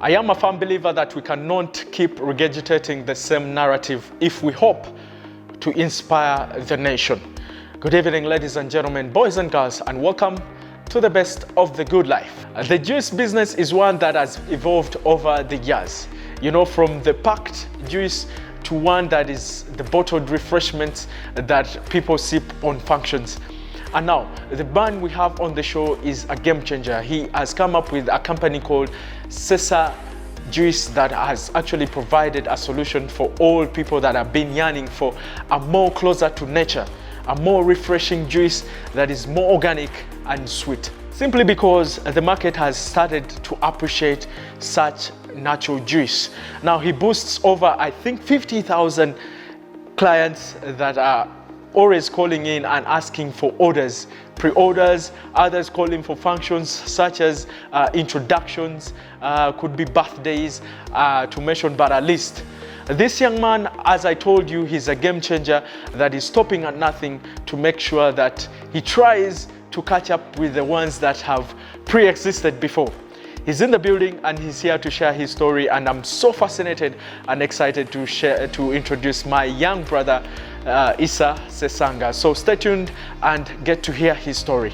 I am a firm believer that we cannot keep regurgitating the same narrative if we hope to inspire the nation. Good evening, ladies and gentlemen, boys and girls, and welcome to the best of the good life. The juice business is one that has evolved over the years. You know, from the packed juice to one that is the bottled refreshments that people sip on functions. And now, the man we have on the show is a game changer. He has come up with a company called SESA Juice that has actually provided a solution for all people that have been yearning for a more closer to nature, a more refreshing juice that is more organic and sweet. Simply because the market has started to appreciate such natural juice. Now he boasts over, I think, 50,000 clients that are always calling in and asking for orders, pre-orders, others calling for functions such as introductions, could be birthdays, to mention but at least. This young man, as I told you, he's a game changer that is stopping at nothing to make sure that he tries to catch up with the ones that have pre-existed before. He's in the building and he's here to share his story, and I'm so fascinated and excited to introduce my young brother, ISSAH SESANGA. So stay tuned and get to hear his story.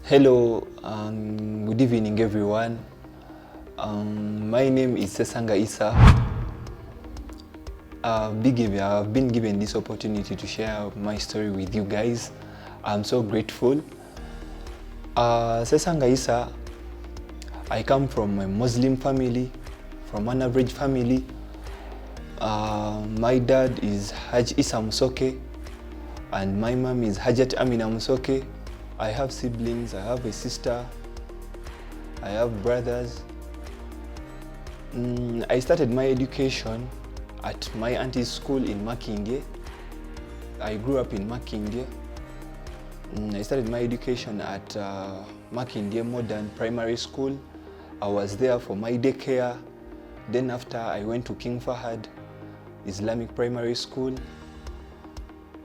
Hello, good evening everyone. My name is SESANGA ISSAH. I've been given this opportunity to share my story with you guys. I'm so grateful. SESANGA ISSAH, I come from a Muslim family, from an average family. My dad is Haj Issa Musoke and my mom is Hajat Amina Musoke. I have siblings, I have a sister, I have brothers. I started my education at my auntie's school in Makindye. I grew up in Makindye. I started my education at Makindye Modern Primary School. I was there for my daycare. Then after I went to King Fahad Islamic Primary School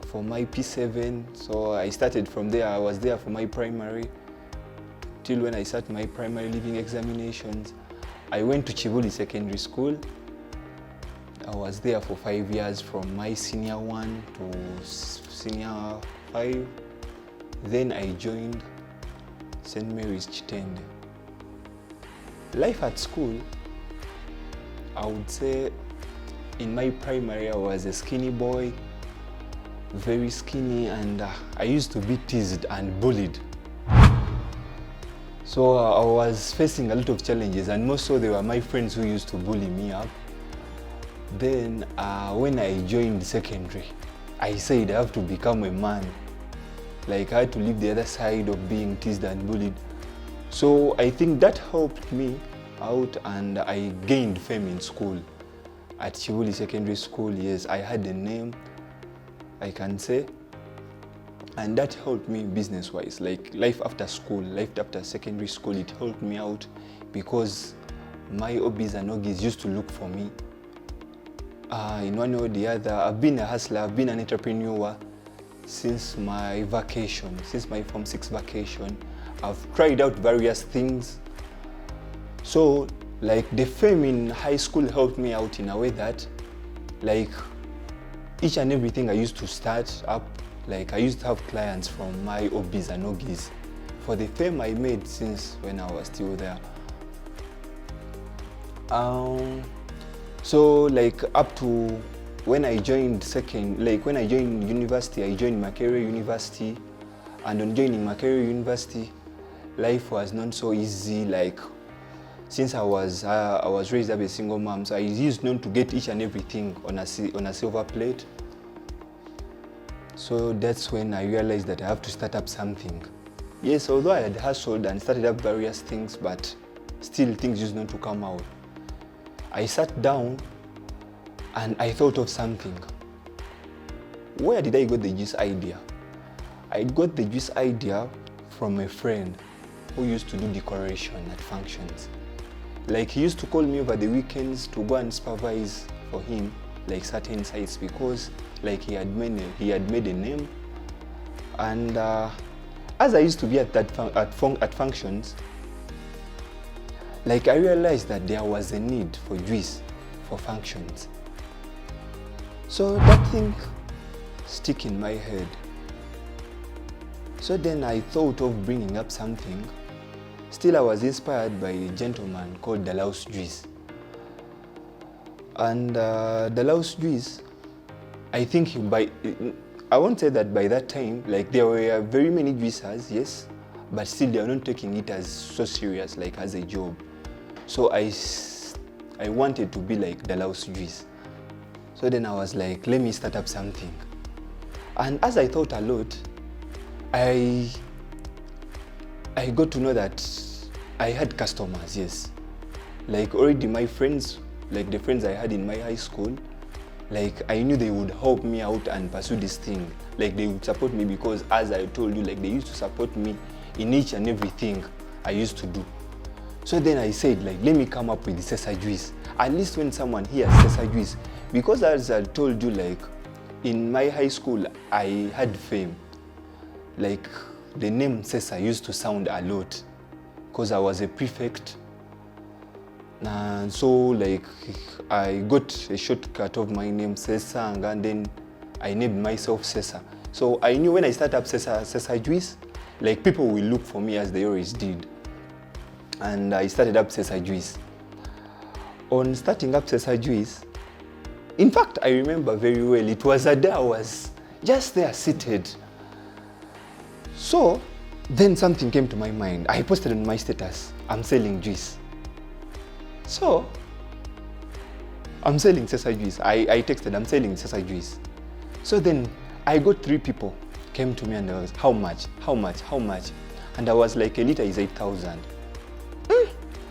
for my P7. So I started from there. I was there for my primary till when I sat my primary leaving examinations. I went to Chivuli Secondary School. I was there for 5 years from my senior 1 to senior 5. Then I joined St. Mary's Chitende. Life at school, I would say in my primary I was a skinny boy, very skinny, and I used to be teased and bullied. So I was facing a lot of challenges, and most so they were my friends who used to bully me up. Then when I joined secondary, I said I have to become a man. Like I had to leave the other side of being teased and bullied. So I think that helped me out, and I gained fame in school. At Chivuli Secondary School, yes, I had a name, I can say. And that helped me business-wise, like life after school, life after secondary school, it helped me out because my hobbies and hobbies used to look for me. In one way or the other, I've been a hustler, I've been an entrepreneur since my vacation, since my Form 6 vacation. I've tried out various things. So, like the fame in high school helped me out in a way that, like, each and everything I used to start up, like I used to have clients from my hobbies and hobbies for the fame I made since when I was still there. So like up to when I joined university, I joined Makerere University, and on joining Makerere University, life was not so easy. Like since I was raised as a single mom, so I used not to get each and everything on a silver plate. So that's when I realized that I have to start up something. Yes, although I had hustled and started up various things, but still things used not to come out. I sat down and I thought of something. Where did I get the juice idea? I got the juice idea from a friend who used to do decoration at functions. Like he used to call me over the weekends to go and supervise for him like certain sites because like he had made a name, and as I used to be at functions, like I realized that there was a need for juice for functions. So that thing stuck in my head. So then I thought of bringing up something. Still, I was inspired by a gentleman called ISSAH Juice. And ISSAH Juice, I think I won't say that by that time, like there were very many juicers, yes, but still they are not taking it as so serious, like as a job. So I wanted to be like ISSAH Juice. So then I was like, let me start up something. And as I thought a lot, I got to know that I had customers, yes. Like already my friends, like the friends I had in my high school, like I knew they would help me out and pursue this thing. Like they would support me because, as I told you, like they used to support me in each and everything I used to do. So then I said, like, let me come up with the SESA Juice. At least when someone hears SESA Juice, because as I told you, like in my high school, I had fame. Like the name SESA used to sound a lot because I was a prefect. And so like I got a shortcut of my name SESANGA, and then I named myself SESA. So I knew when I started up SESA Juice, like people will look for me as they always did. And I started up SESA Juice. On starting up SESA Juice, in fact, I remember very well, it was a day I was just there seated. So then something came to my mind. I posted on my status, I'm selling juice. So I'm selling SESA Juice. I texted, I'm selling SESA Juice. So then I got 3 people came to me and I was, how much? And I was like, a liter is 8,000.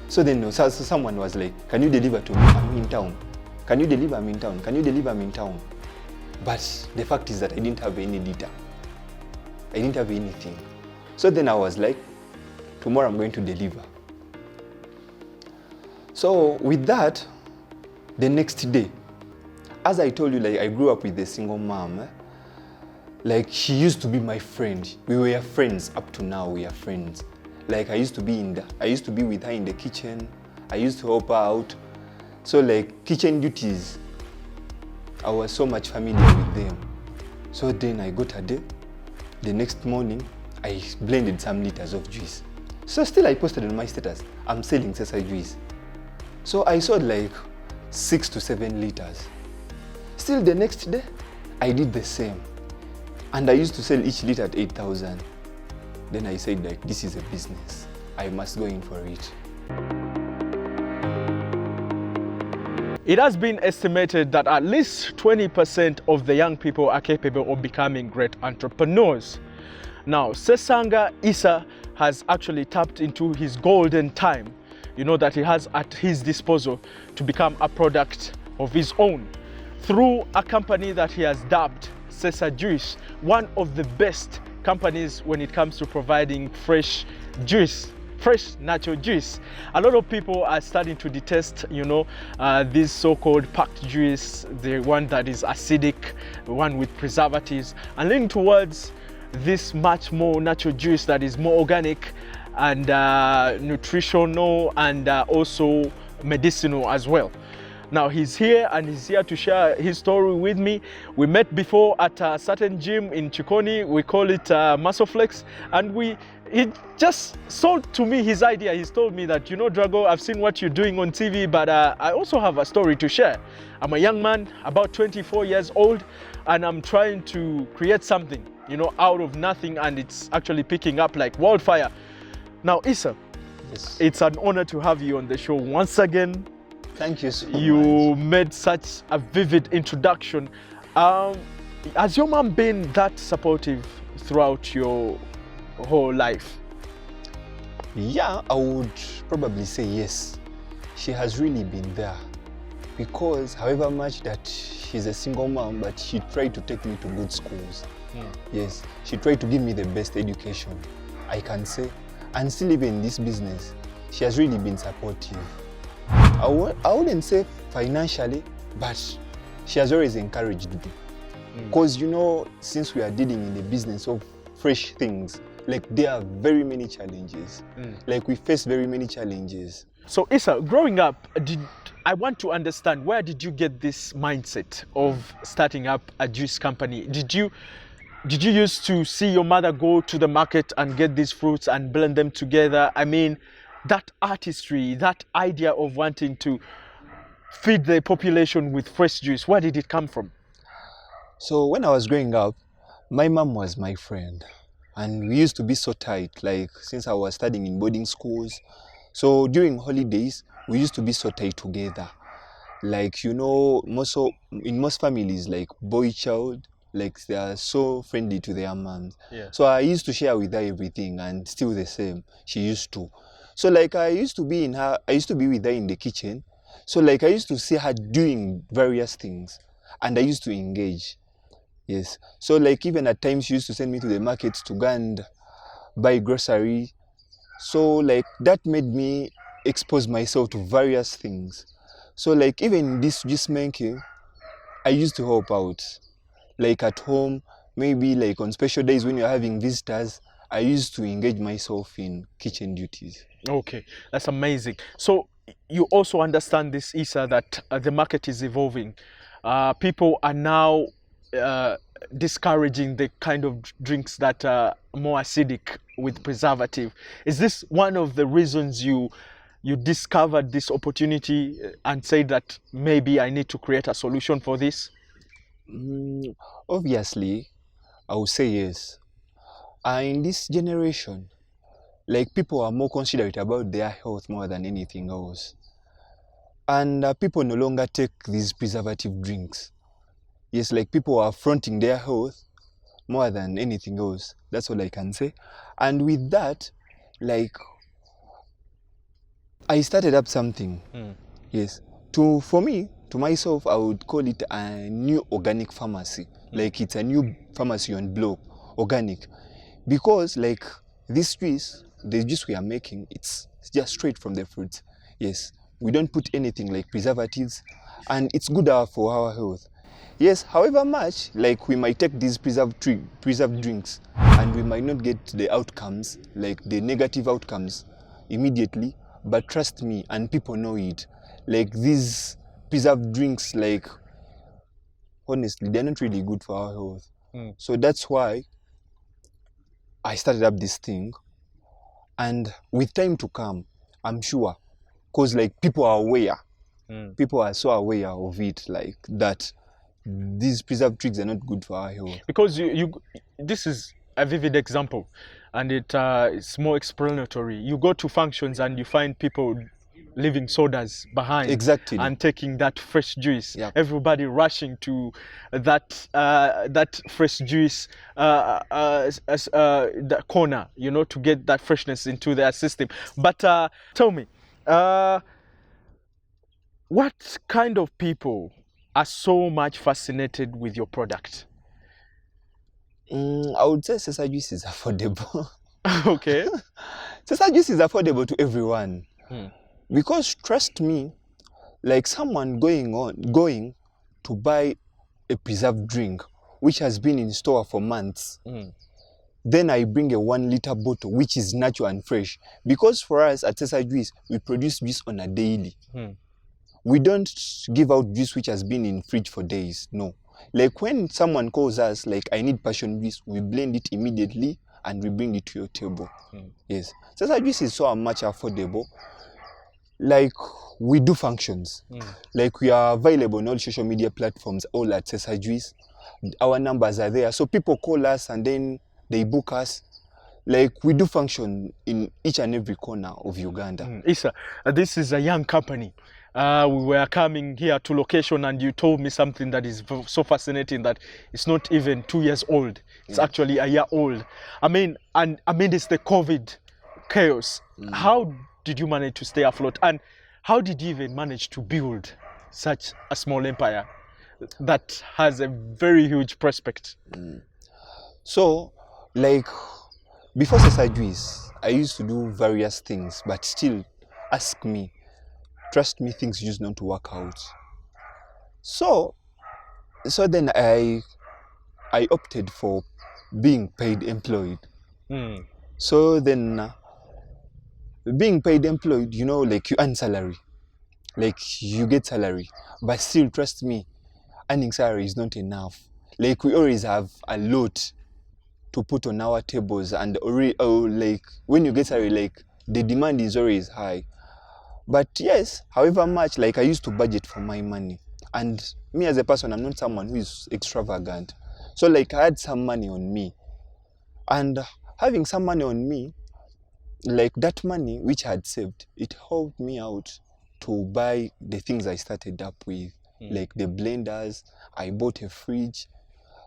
So then someone was like, can you deliver to me? I'm in town. Can you deliver? I'm in town. Can you deliver? I'm in town. But the fact is that I didn't have any liter. I didn't have anything. So then I was like, tomorrow I'm going to deliver. So with that, the next day, as I told you, like I grew up with a single mom. Like she used to be my friend. We were friends up to now. We are friends. Like I used to be with her in the kitchen. I used to help her out. So like kitchen duties, I was so much familiar with them. So then I got a day. The next morning, I blended some liters of juice. So still I posted on my status, I'm selling SESA Juice. So I sold like 6 to 7 liters. Still the next day, I did the same. And I used to sell each liter at 8,000. Then I said, like, this is a business. I must go in for it. It has been estimated that at least 20% of the young people are capable of becoming great entrepreneurs. Now, SESANGA ISSAH has actually tapped into his golden time, that he has at his disposal to become a product of his own through a company that he has dubbed SESA Juice, one of the best companies when it comes to providing fresh juice, fresh natural juice. A lot of people are starting to detest, this so-called packed juice, the one that is acidic, the one with preservatives, and leaning towards this much more natural juice that is more organic and nutritional and also medicinal as well. Now he's here and he's here to share his story with me. We met before at a certain gym in Chikoni. We call it Muscle Flex, and he just sold to me his idea. He's told me that, Drago, I've seen what you're doing on TV, but I also have a story to share. I'm a young man, about 24 years old, and I'm trying to create something, out of nothing, and it's actually picking up like wildfire. Now, ISSAH, Yes. It's an honor to have you on the show once again. Thank you so much. You made such a vivid introduction. Has your mom been that supportive throughout your whole life? Yeah, I would probably say yes. She has really been there, because however much that she's a single mom, but she tried to take me to good schools. Yes, she tried to give me the best education, I can say. And still, even in this business, she has really been supportive. I wouldn't say financially, but she has always encouraged me. Because, since we are dealing in the business of fresh things, like there are very many challenges. Like we face very many challenges. So ISSAH, growing up, I want to understand, where did you get this mindset of starting up a juice company? Did you used to see your mother go to the market and get these fruits and blend them together? I mean, that artistry, that idea of wanting to feed the population with fresh juice, where did it come from? So when I was growing up, my mom was my friend, and we used to be so tight, like since I was studying in boarding schools. So during holidays, we used to be so tight together. Like, you know, in most families, like boy child, like they are so friendly to their moms. Yeah. So I used to share with her everything, and still the same, she used to. So like I used to be with her in the kitchen. So like I used to see her doing various things, and I used to engage. Yes. So like even at times she used to send me to the markets to go and buy grocery. So like that made me expose myself to various things. So like even this juice making, I used to help out. Like at home, maybe like on special days when you're having visitors, I used to engage myself in kitchen duties. Okay, that's amazing. So you also understand this, ISSAH, that the market is evolving. People are now discouraging the kind of drinks that are more acidic with preservative. Is this one of the reasons you discovered this opportunity and said that maybe I need to create a solution for this? Obviously, I would say yes. In this generation, like people are more considerate about their health more than anything else. And people no longer take these preservative drinks. Yes, like people are fronting their health more than anything else. That's all I can say. And with that, like, I started up something. Yes. For me, to myself, I would call it a new organic pharmacy. Like it's a new pharmacy on block, organic. Because like this juice, the juice we are making, it's just straight from the fruits. Yes. We don't put anything like preservatives, and it's good for our health. Yes, however much, like we might take these preserved drinks and we might not get the outcomes, like the negative outcomes immediately, but trust me, and people know it, like these preserved drinks, like honestly, they're not really good for our health. So that's why I started up this thing, and with time to come, I'm sure, because like people are aware, people are so aware of it, like that these preserved drinks are not good for our health. Because this is a vivid example, and it's more explanatory. You go to functions and you find people leaving sodas behind, exactly, and taking that fresh juice. Yep. Everybody rushing to that fresh juice as the corner, you know, to get that freshness into their system. But tell me, what kind of people are so much fascinated with your product? I would say SESA Juice is affordable. Okay. SESA Juice is affordable to everyone. Because trust me, like someone going to buy a preserved drink which has been in store for months, then I bring a 1 liter bottle which is natural and fresh. Because for us at SESA Juice, we produce juice on a daily. We don't give out juice which has been in fridge for days. No. Like when someone calls us, like I need passion juice, we blend it immediately and we bring it to your table. Yes. SESA Juice is so much affordable. Like we do functions. Like we are available on all social media platforms, all at SESA Juice. Our numbers are there. So people call us and then they book us. Like we do function in each and every corner of Uganda. ISSAH, this is a young company. We were coming here to location and you told me something that is so fascinating, that it's not even 2 years old. It's actually a year old. I mean, and amidst the COVID chaos, how did you manage to stay afloat? And how did you even manage to build such a small empire that has a very huge prospect? So, like, before SESA Juice, I used to do various things, but still, ask me, trust me, things used not to work out. So then I opted for being paid employed. So then, being paid employed, you know, like you earn salary, like you get salary, but still, trust me, earning salary is not enough. Like we always have a lot to put on our tables, and already, like when you get salary, like the demand is always high. But yes, however much, like I used to budget for my money, and me as a person, I'm not someone who is extravagant. So like I had some money on me, and having some money on me, like that money which I had saved, it helped me out to buy the things I started up with, like the blenders. I bought a fridge,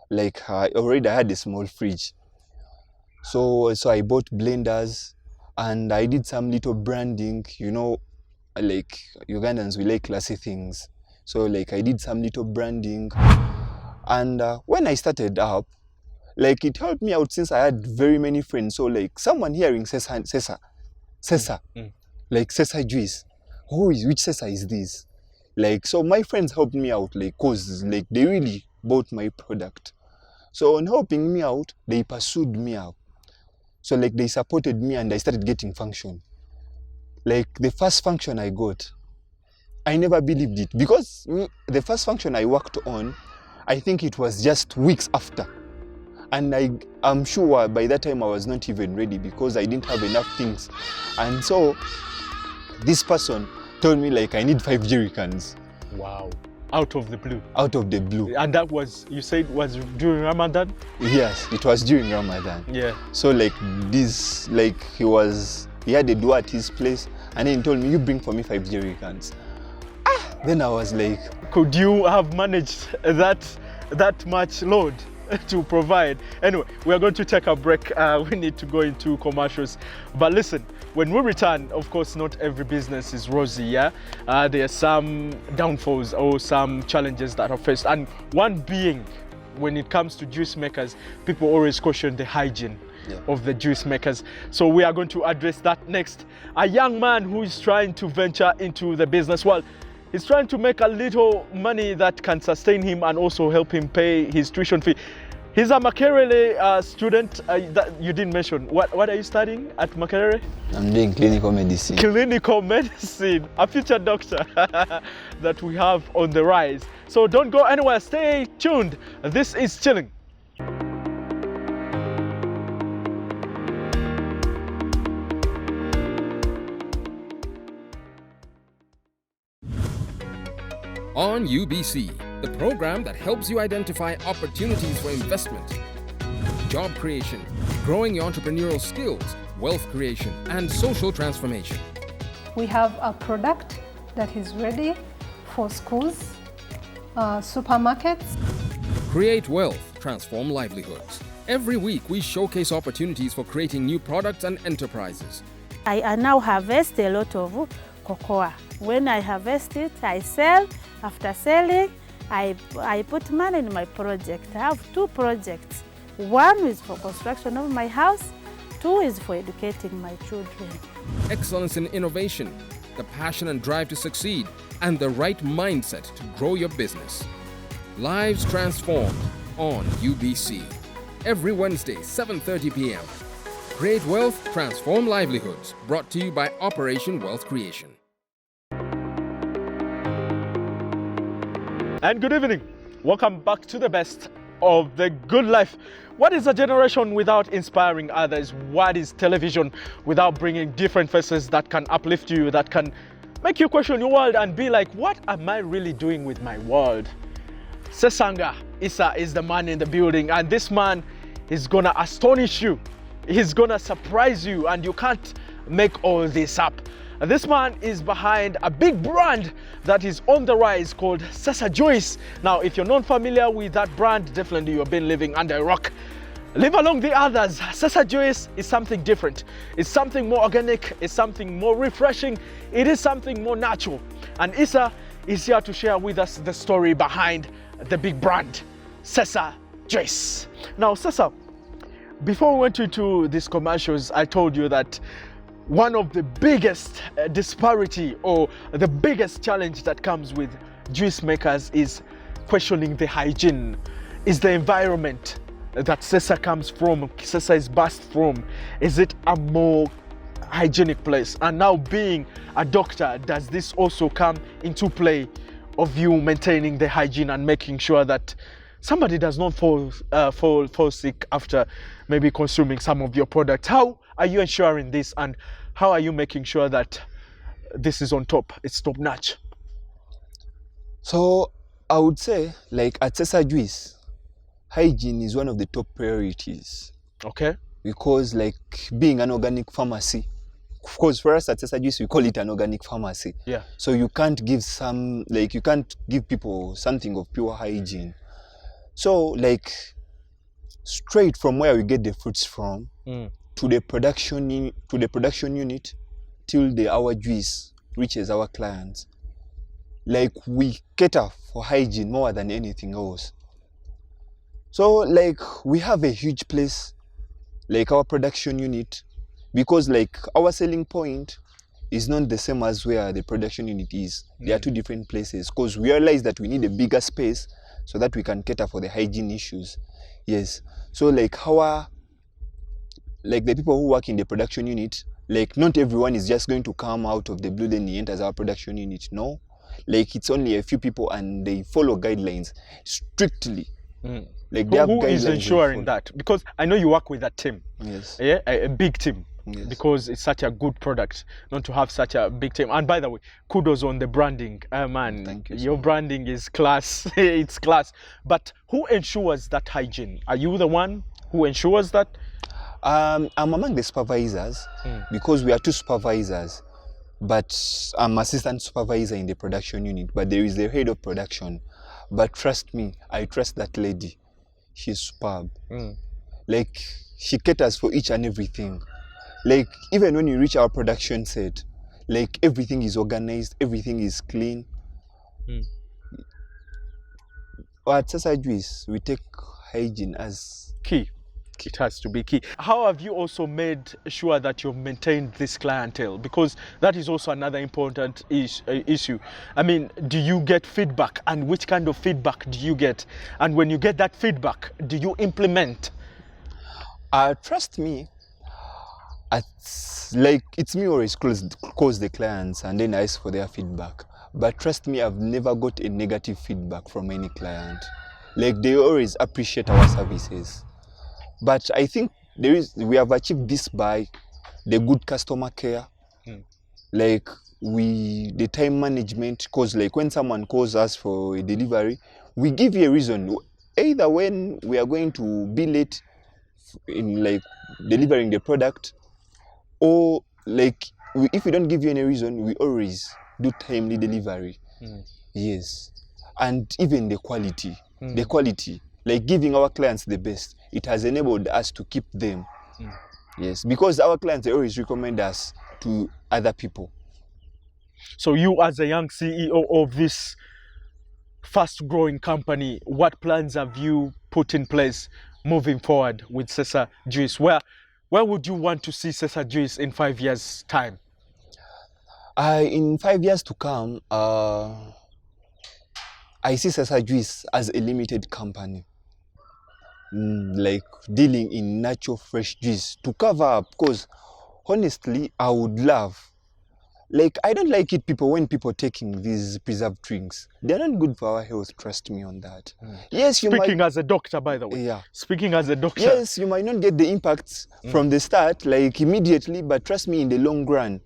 like I had a small fridge. So I bought blenders, and I did some little branding, you know, like Ugandans, we like classy things. So like I did some little branding, and when I started up, like it helped me out since I had very many friends. So like someone hearing SESA, like SESA Juice, which SESA is this? Like, so my friends helped me out, like, cause like they really bought my product. So on helping me out, they pursued me out. So like they supported me, and I started getting function. Like the first function I got, I never believed it, because the first function I worked on, I think it was just weeks after. And I'm sure by that time I was not even ready, because I didn't have enough things. And so this person told me like I need 5 jerrycans. Wow. Out of the blue. Out of the blue. And that was, you said, was during Ramadan? Yes, it was during Ramadan. Yeah. So like this, like he had a door at his place, and then he told me, you bring for me 5 jerrycans. Then I was like, could you have managed that much load to provide? Anyway, we are going to take a break. We need to go into commercials. But listen, when we return, of course, not every business is rosy, yeah? There are some downfalls or some challenges that are faced. And one being, when it comes to juice makers, people always question the hygiene of the juice makers. So we are going to address that next. A young man who is trying to venture into the business world. He's trying to make a little money that can sustain him and also help him pay his tuition fee. He's a Makerere student that you didn't mention. What are you studying at Makerere? I'm doing clinical medicine. Clinical medicine, a future doctor that we have on the rise. So don't go anywhere, stay tuned. This is Chilling. On UBC, the program that helps you identify opportunities for investment, job creation, growing your entrepreneurial skills, wealth creation, and social transformation. We have a product that is ready for schools, supermarkets. Create wealth, transform livelihoods. Every week, we showcase opportunities for creating new products and enterprises. I now harvest a lot of cocoa. When I harvest it, I sell. After selling, I put money in my project. I have 2 projects. One is for construction of my house, 2 is for educating my children. Excellence in innovation, the passion and drive to succeed, and the right mindset to grow your business. Lives transformed on UBC. Every Wednesday, 7:30 p.m. Create wealth, transform livelihoods. Brought to you by Operation Wealth Creation. And good evening. Welcome back to the best of the good life. What is a generation without inspiring others? What is television without bringing different faces that can uplift you, that can make you question your world and be like, what am I really doing with my world? Sesanga ISSAH is the man in the building, and this man is gonna astonish you. He's gonna surprise you, and you can't make all this up. This man is behind a big brand that is on the rise called SESA Juice. Now, if you're not familiar with that brand, definitely you've been living under a rock. Live along the others. SESA Juice is something different. It's something more organic. It's something more refreshing. It is something more natural. And ISSAH is here to share with us the story behind the big brand, SESA Juice. Now, SESA, before we went into these commercials, I told you that one of the biggest disparity or the biggest challenge that comes with juice makers is questioning the hygiene, is the environment. that SESA comes from, SESA is based from, is it a more hygienic place? And now being a doctor, does this also come into play of you maintaining the hygiene and making sure that somebody does not fall sick after maybe consuming some of your products? How are you ensuring this, and how are you making sure that this is on top, it's top notch? So I would say, like at SESA Juice, hygiene is one of the top priorities. Okay. Because like being an organic pharmacy, of course for us at SESA Juice we call it an organic pharmacy. Yeah. So you can't give you can't give people something of pure hygiene. So like straight from where we get the fruits from to the production unit till our juice reaches our clients. Like we cater for hygiene more than anything else. So like we have a huge place, like our production unit, because like our selling point is not the same as where the production unit is. They are two different places, because we realize that we need a bigger space so that we can cater for the hygiene issues. Yes. So like the people who work in the production unit, like not everyone is just going to come out of the blue then he enters our production unit. No. Like it's only a few people and they follow guidelines strictly. Like they have who guidelines is ensuring that? Because I know you work with a team. Yes. Yeah, a big team. Yes. Because it's such a good product not to have such a big team. And by the way, kudos on the branding. Man, Thank you so your much. branding is class. It's class. But who ensures that hygiene? Are you the one who ensures that? I'm among the supervisors because we are two supervisors, but I'm assistant supervisor in the production unit, but there is the head of production. But trust me, I trust that lady. She's superb. Like she caters for each and everything. Like even when you reach our production set, like everything is organized, everything is clean. At SESA Juice, we take hygiene as Key. It has to be key. How have you also made sure that you've maintained this clientele? Because that is also another important issue. I mean, do you get feedback, and which kind of feedback do you get? And when you get that feedback, do you implement? Trust me, it's me always calls the clients and then I ask for their feedback. But trust me, I've never got a negative feedback from any client. Like they always appreciate our services. But I think we have achieved this by the good customer care, like the time management. Because like when someone calls us for a delivery, we give you a reason. Either when we are going to be late in like delivering the product, or like if we don't give you any reason, we always do timely delivery. Yes, and even the quality, like giving our clients the best, it has enabled us to keep them. Yes, because our clients, they always recommend us to other people. So you as a young CEO of this fast growing company, what plans have you put in place moving forward with SESA Juice? Where would you want to see SESA Juice in 5 years' time? In 5 years to come, I see SESA Juice as a limited company. Like dealing in natural fresh juice to cover up, because honestly I would love, like I don't like it when people taking these preserved drinks. They're not good for our health, trust me on that. Yes, you Speaking as a doctor, by the way. Yeah. Speaking as a doctor. Yes, you might not get the impacts from the start, like immediately, but trust me, in the long run,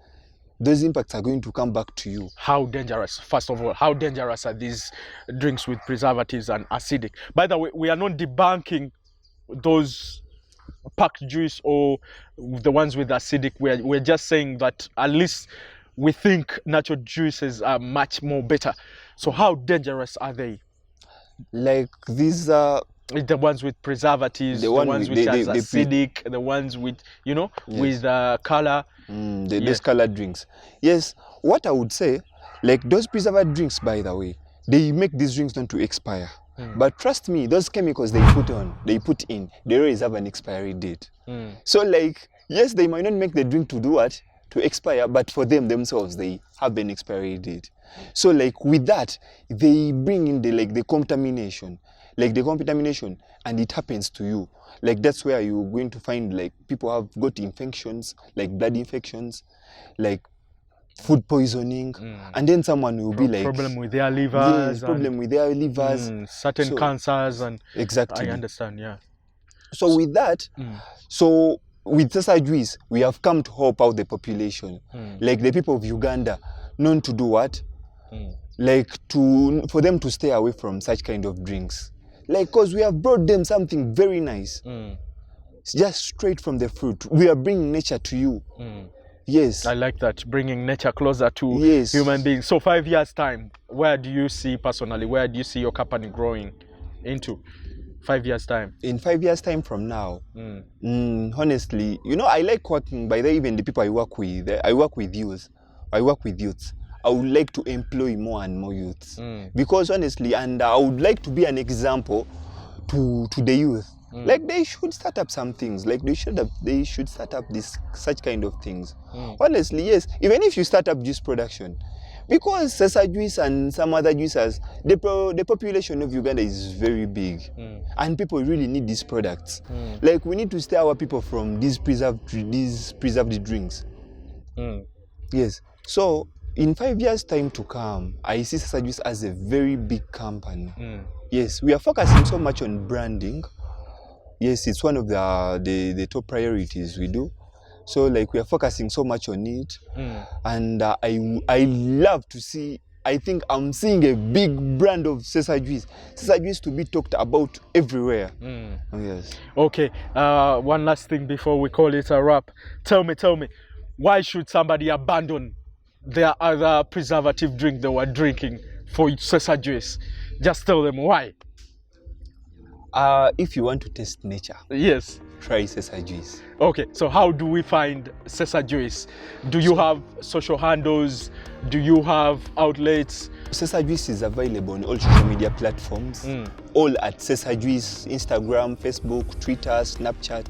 those impacts are going to come back to you. How dangerous, first of all, how dangerous are these drinks with preservatives and acidic? By the way, we are not debunking those packed juice or the ones with acidic. We're just saying that at least we think natural juices are much more better. So how dangerous are they? Like these are the ones with preservatives, the ones which has acidic, the ones with, you know, with color. Those colored drinks. Yes, what I would say, like those preservative drinks, by the way, they make these drinks not to expire. But trust me, those chemicals they put in, they always have an expiry date. So like, yes, they might not make the drink to do what? To expire, but for themselves, they have an expiry date. So like with that, they bring in the contamination. like the contamination, and it happens to you. Like that's where you're going to find like people have got infections, like blood infections, like food poisoning, and then someone will be like problem with their livers, yes, problem with their livers, certain cancers, and exactly. I understand, yeah. So with that, so with SESA Juice, we have come to help out the population, like the people of Uganda, known to do what, like for them to stay away from such kind of drinks, like because we have brought them something very nice, it's just straight from the fruit. We are bringing nature to you. Yes, I like that, bringing nature closer to human beings. So 5 years time, where do you see personally, where do you see your company growing into 5 years time? In 5 years time from now, honestly, you know, I like working by even the people I work with. I work with youth. I would like to employ more and more youths, because honestly, and I would like to be an example to the youth. Like they should start up some things. Like they should start up such kind of things. Honestly, yes. Even if you start up juice production, because SESA Juice and some other juicers, the population of Uganda is very big, and people really need these products. Like we need to stay our people from these preserved drinks. Yes. So in 5 years time to come, I see SESA Juice as a very big company. Yes, we are focusing so much on branding. Yes, it's one of the top priorities we do. So like we are focusing so much on it, and I love to see. I think I'm seeing a big brand of SESA Juice to be talked about everywhere. Yes. Okay. One last thing before we call it a wrap. Tell me, why should somebody abandon their other preservative drink they were drinking for SESA Juice? Just tell them why. If you want to taste nature, yes, try SESA Juice. Okay, so how do we find SESA Juice? Do you have social handles? Do you have outlets? SESA Juice is available on all social media platforms, all at SESA Juice, Instagram, Facebook, Twitter, Snapchat.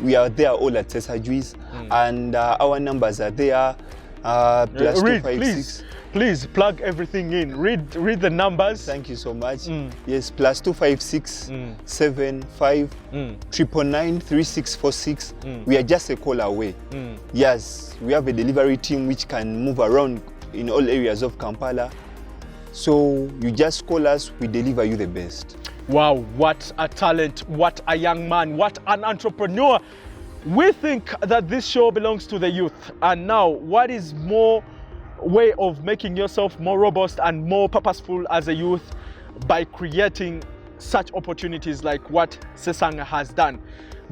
We are there all at SESA Juice, and our numbers are there. Plus 256. Please plug everything in. Read the numbers. Thank you so much. Yes, plus 256 75 999 3646. We are just a call away. Yes, we have a delivery team which can move around in all areas of Kampala. So you just call us, we deliver you the best. Wow, what a talent, what a young man, what an entrepreneur. We think that this show belongs to the youth, and now what is more way of making yourself more robust and more purposeful as a youth by creating such opportunities like what Sesanga has done.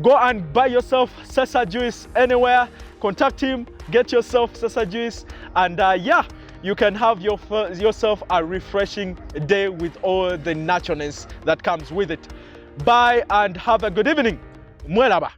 Go and buy yourself SESA Juice anywhere, contact him, get yourself SESA Juice, and yeah, you can have yourself a refreshing day with all the naturalness that comes with it. Bye and have a good evening. Mwelaba.